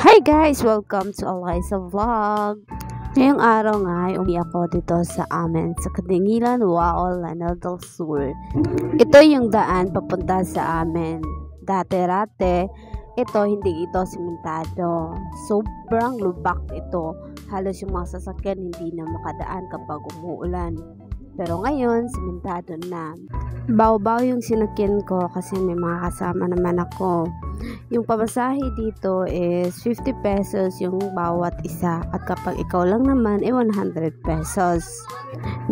Hi guys! Welcome to Eliza Vlog! Ngayong araw nga ay ako dito sa amin sa Kadingilan, Waol, Lanao del Sur. Ito yung daan papunta sa amin. Dati-rate, ito hindi ito simentado. Sobrang lubak ito. Halos yung mga sasakyan hindi na makadaan kapag umuulan. Pero ngayon, simentado na. Baw-baw yung sinakyan ko kasi may mga kasama naman ako. Yung pamasahe dito is 50 pesos yung bawat isa. At kapag ikaw lang naman, 100 pesos.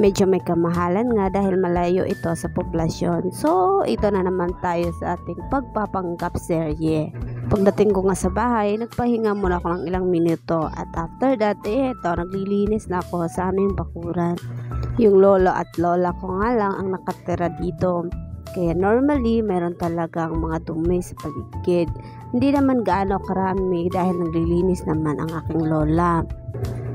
Medyo may kamahalan nga dahil malayo ito sa poblasyon. So, ito na naman tayo sa ating pagpapanggap serye. Pagdating ko nga sa bahay, nagpahinga muna ako ng ilang minuto. At after that, ito, naglilinis na ako sa aming bakuran. Yung lolo at lola ko nga lang ang nakatira dito. Kaya normally, meron talagang mga dumi sa paligid. Hindi naman gaano karami dahil naglilinis naman ang aking lola.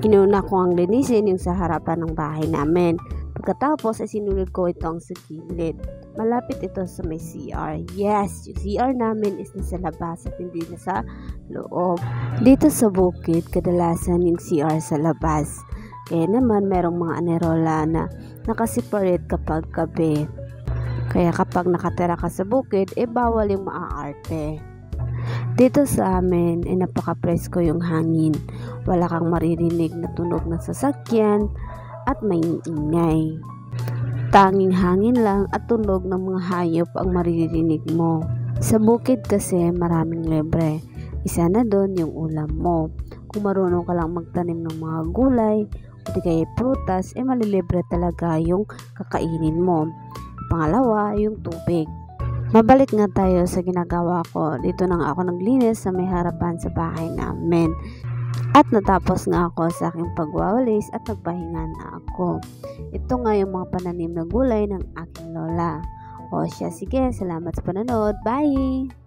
Inuna ko ang linisin yung sa harapan ng bahay namin. Pagkatapos ay sinunod ko itong sa gilid. Malapit ito sa may CR. Yes, yung CR namin is nasa labas at hindi na sa loob. Dito sa bukid, kadalasan yung CR sa labas. Kaya naman merong mga anerola na nakaseparate kapag gabi. Kaya kapag nakatira ka sa bukid, bawal yung maaarte. Dito sa amin, napaka-presko yung hangin. Wala kang maririnig na tunog ng sasakyan at may ingay. Tanging hangin lang at tunog ng mga hayop ang maririnig mo. Sa bukid kasi maraming libre. Isa na doon yung ulam mo. Kung marunong ka lang magtanim ng mga gulay, o di kaya prutas, malilibre talaga yung kakainin mo. Pangalawa, yung tubig. Mabalik nga tayo sa ginagawa ko. Dito na nga ako naglinis sa may harapan sa bahay namin. At natapos nga ako sa aking pagwawalis at nagpahinga na ako. Ito nga yung mga pananim na gulay ng aking lola. O siya, sige, salamat sa panonood. Bye!